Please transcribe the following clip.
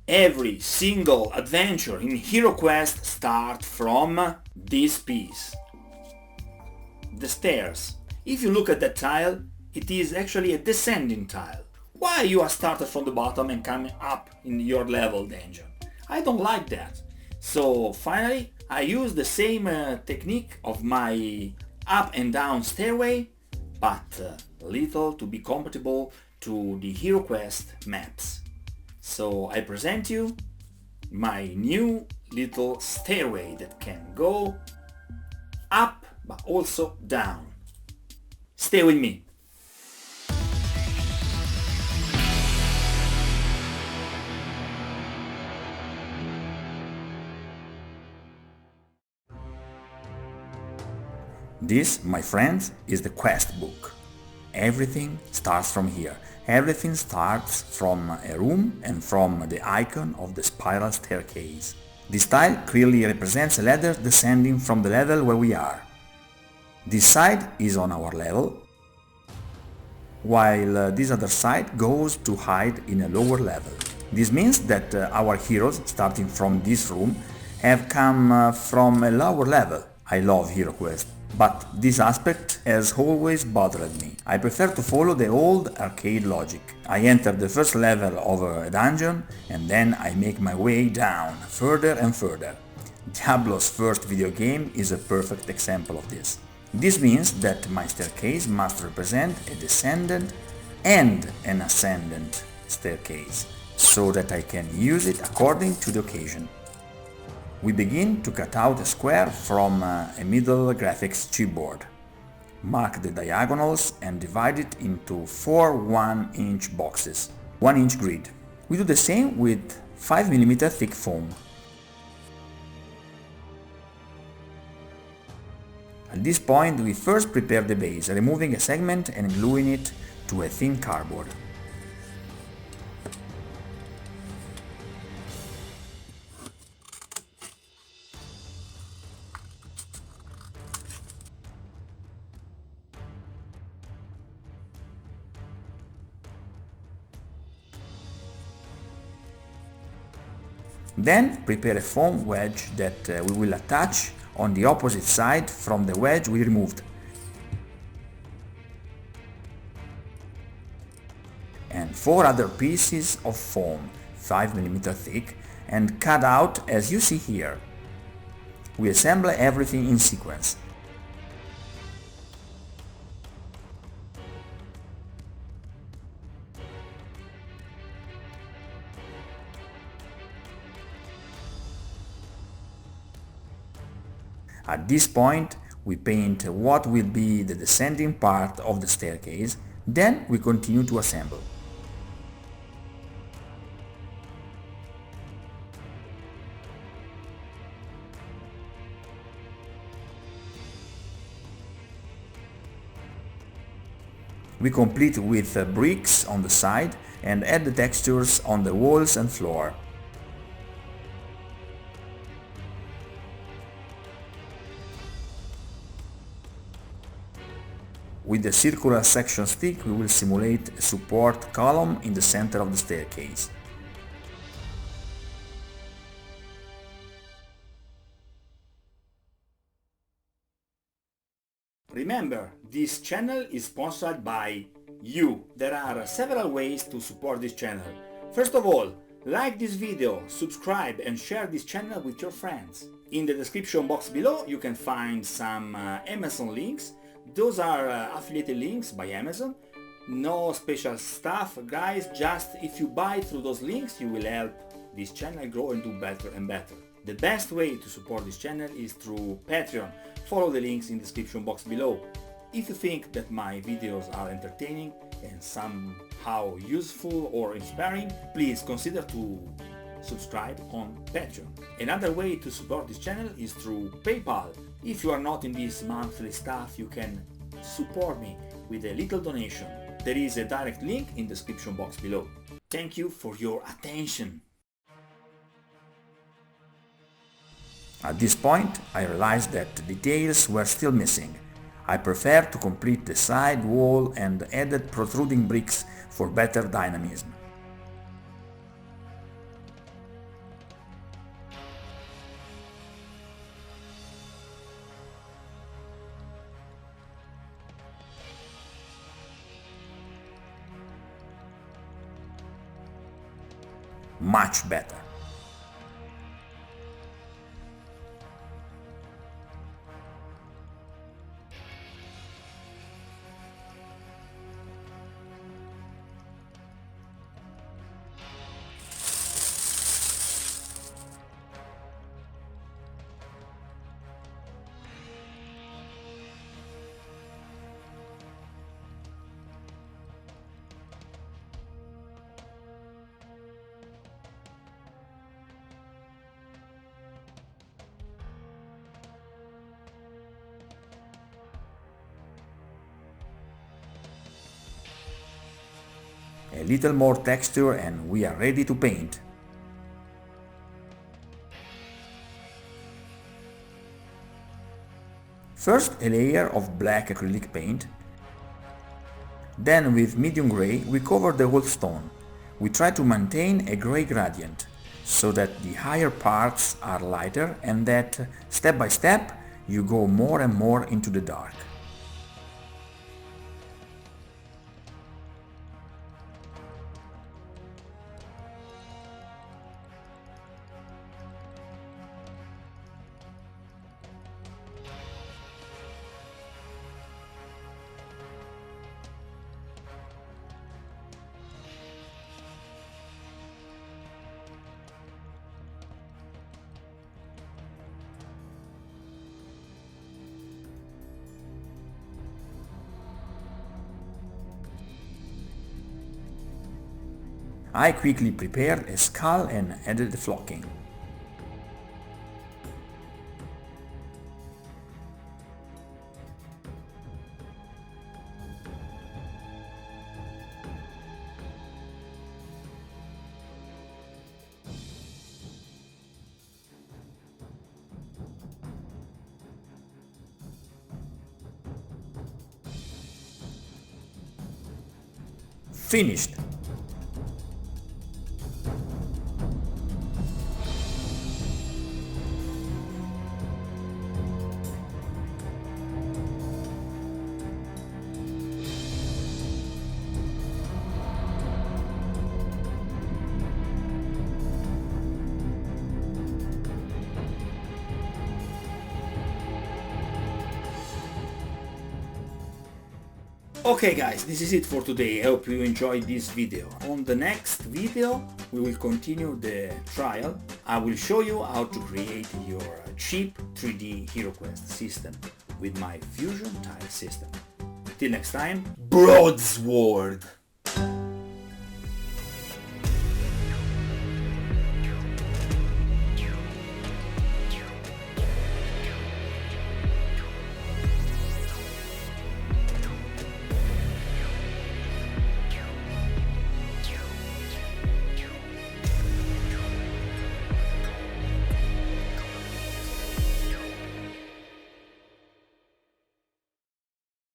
Every single adventure in HeroQuest starts from this piece. The stairs. If you look at that tile, it is actually a descending tile. Why you are started from the bottom and coming up in your level dungeon? I don't like that. So finally, I use the same technique of my up and down stairway, but little to be compatible to the HeroQuest maps. So I present you my new little stairway that can go up but also down. Stay with me. This, my friends, is the quest book. Everything starts from here. Everything starts from a room and from the icon of the spiral staircase. This tile clearly represents a ladder descending from the level where we are. This side is on our level, while this other side goes to hide in a lower level. This means that our heroes, starting from this room, have come from a lower level. I love HeroQuest, but this aspect has always bothered me. I prefer to follow the old arcade logic. I enter the first level of a dungeon and then I make my way down, further and further. Diablo's first video game is a perfect example of this. This means that my staircase must represent a descendant and an ascendant staircase, so that I can use it according to the occasion. We begin to cut out a square from a middle graphics chipboard. Mark the diagonals and divide it into 4 1-inch boxes, 1-inch grid. We do the same with 5mm thick foam. At this point we first prepare the base, removing a segment and gluing it to a thin cardboard. Then prepare a foam wedge that we will attach on the opposite side from the wedge we removed. And 4 other pieces of foam, 5mm thick, and cut out as you see here. We assemble everything in sequence. At this point, we paint what will be the descending part of the staircase, then we continue to assemble. We complete with bricks on the side and add the textures on the walls and floor. With the circular section stick we will simulate a support column in the center of the staircase. Remember, this channel is sponsored by you. There are several ways to support this channel. First of all, like this video, subscribe and share this channel with your friends. In the description box below you can find some Amazon links. Those are affiliated links by Amazon. No special stuff, guys, just if you buy through those links you will help this channel grow and do better and better. The best way to support this channel is through Patreon. Follow the links in the description box below. If you think that my videos are entertaining and somehow useful or inspiring, please consider to subscribe on Patreon. Another way to support this channel is through PayPal. If you are not in this monthly stuff, you can support me with a little donation. There is a direct link in the description box below. Thank you for your attention. At this point, I realized that the details were still missing. I prefer to complete the side wall and added protruding bricks for better dynamism. much better. A little more texture and we are ready to paint. First a layer of black acrylic paint, then with medium gray we cover the whole stone. We try to maintain a gray gradient, so that the higher parts are lighter and that step by step you go more and more into the dark. I quickly prepared a skull and added the flocking. Finished! Okay guys, this is it for today. I hope you enjoyed this video. On the next video we will continue the trial. I will show you how to create your cheap 3D HeroQuest system with my Fusion tile system. Till next time, broadsword!